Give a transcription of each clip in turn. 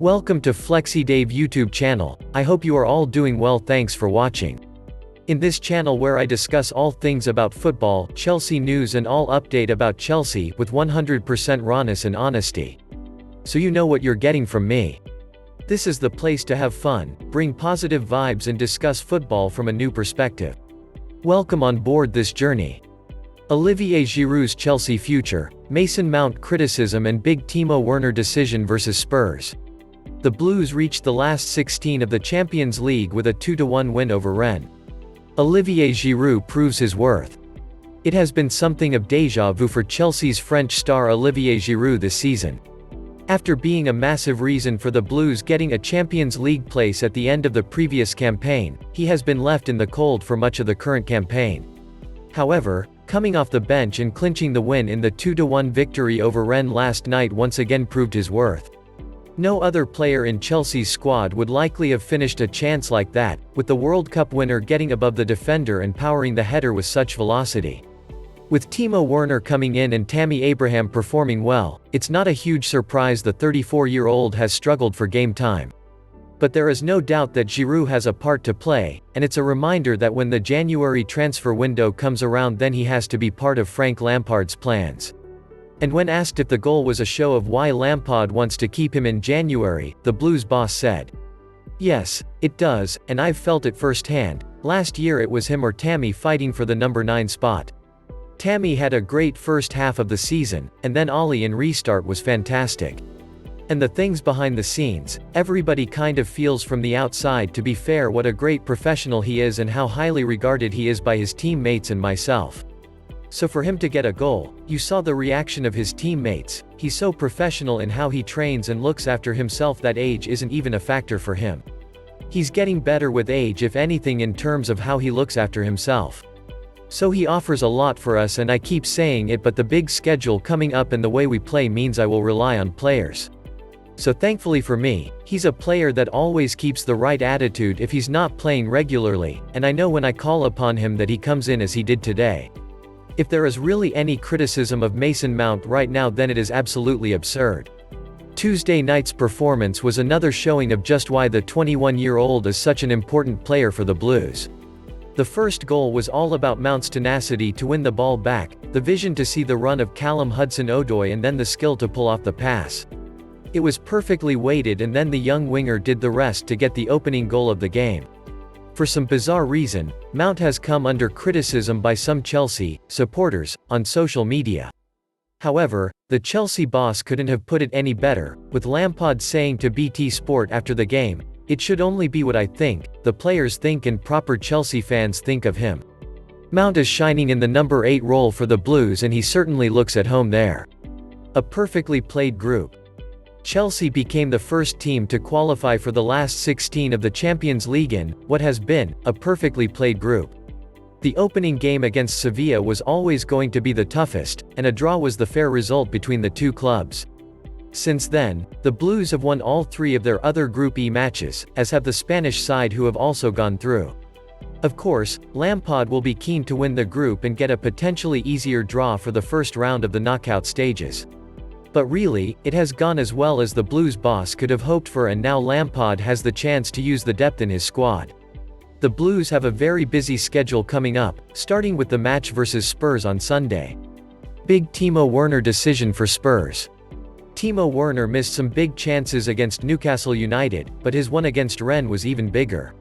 Welcome to FlexiDave YouTube channel. I hope you are all doing well. Thanks for watching. In this channel where I discuss all things about football, Chelsea news and all update about Chelsea with 100% rawness and honesty. So you know what you're getting from me. This is the place to have fun, bring positive vibes and discuss football from a new perspective. Welcome on board this journey. Olivier Giroud's Chelsea future, Mason Mount criticism and big Timo Werner decision versus Spurs. The Blues reached the last 16 of the Champions League with a 2-1 win over Rennes. Olivier Giroud proves his worth. It has been something of déjà vu for Chelsea's French star Olivier Giroud this season. After being a massive reason for the Blues getting a Champions League place at the end of the previous campaign, he has been left in the cold for much of the current campaign. However, coming off the bench and clinching the win in the 2-1 victory over Rennes last night once again proved his worth. No other player in Chelsea's squad would likely have finished a chance like that, with the World Cup winner getting above the defender and powering the header with such velocity. With Timo Werner coming in and Tammy Abraham performing well, it's not a huge surprise the 34-year-old has struggled for game time. But there is no doubt that Giroud has a part to play, and it's a reminder that when the January transfer window comes around then he has to be part of Frank Lampard's plans. And when asked if the goal was a show of why Lampard wants to keep him in January, the Blues boss said, "Yes, it does, and I've felt it firsthand. Last year it was him or Tammy fighting for the number 9 spot. Tammy had a great first half of the season, and then Ollie in restart was fantastic. And the things behind the scenes, everybody kind of feels from the outside to be fair what a great professional he is and how highly regarded he is by his teammates and myself. So for him to get a goal, you saw the reaction of his teammates. He's so professional in how he trains and looks after himself that age isn't even a factor for him. He's getting better with age if anything in terms of how he looks after himself. So he offers a lot for us and I keep saying it but the big schedule coming up and the way we play means I will rely on players. So thankfully for me, he's a player that always keeps the right attitude if he's not playing regularly, and I know when I call upon him that he comes in as he did today. If there is really any criticism of Mason Mount right now then it is absolutely absurd. Tuesday night's performance was another showing of just why the 21-year-old is such an important player for the Blues. The first goal was all about Mount's tenacity to win the ball back, the vision to see the run of Callum Hudson-Odoi and then the skill to pull off the pass. It was perfectly weighted and then the young winger did the rest to get the opening goal of the game. For some bizarre reason, Mount has come under criticism by some Chelsea supporters on social media. However, the Chelsea boss couldn't have put it any better, with Lampard saying to BT Sport after the game, "It should only be what I think, the players think and proper Chelsea fans think of him." Mount is shining in the number 8 role for the Blues and he certainly looks at home there. A perfectly played group. Chelsea became the first team to qualify for the last 16 of the Champions League in what has been a perfectly played group. The opening game against Sevilla was always going to be the toughest, and a draw was the fair result between the two clubs. Since then, the Blues have won all 3 of their other Group E matches, as have the Spanish side who have also gone through. Of course, Lampard will be keen to win the group and get a potentially easier draw for the first round of the knockout stages. But really, it has gone as well as the Blues boss could have hoped for and now Lampard has the chance to use the depth in his squad. The Blues have a very busy schedule coming up, starting with the match versus Spurs on Sunday. Big Timo Werner decision for Spurs. Timo Werner missed some big chances against Newcastle United, but his one against Rennes was even bigger.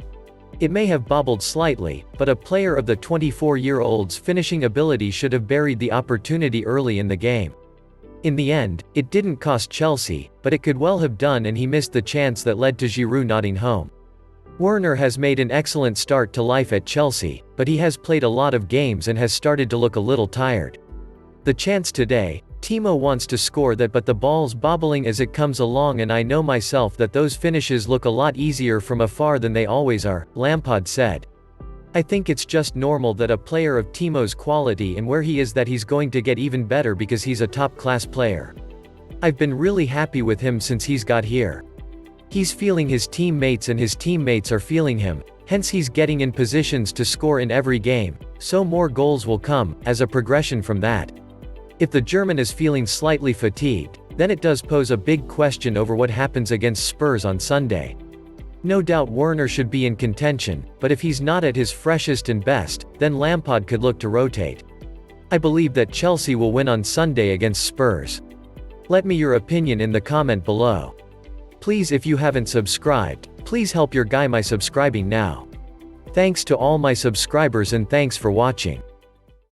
It may have bobbled slightly, but a player of the 24-year-old's finishing ability should have buried the opportunity early in the game. In the end, it didn't cost Chelsea, but it could well have done and he missed the chance that led to Giroud nodding home. Werner has made an excellent start to life at Chelsea, but he has played a lot of games and has started to look a little tired. The chance today, Timo wants to score that but the ball's bobbling as it comes along and I know myself that those finishes look a lot easier from afar than they always are, Lampard said. I think it's just normal that a player of Timo's quality and where he is that he's going to get even better because he's a top-class player. I've been really happy with him since he's got here. He's feeling his teammates and his teammates are feeling him, hence he's getting in positions to score in every game, so more goals will come, as a progression from that. If the German is feeling slightly fatigued, then it does pose a big question over what happens against Spurs on Sunday. No doubt Werner should be in contention, but if he's not at his freshest and best, then Lampard could look to rotate. I believe that Chelsea will win on Sunday against Spurs. Let me your opinion in the comment below. Please, if you haven't subscribed, please help your guy by subscribing now. Thanks to all my subscribers and thanks for watching.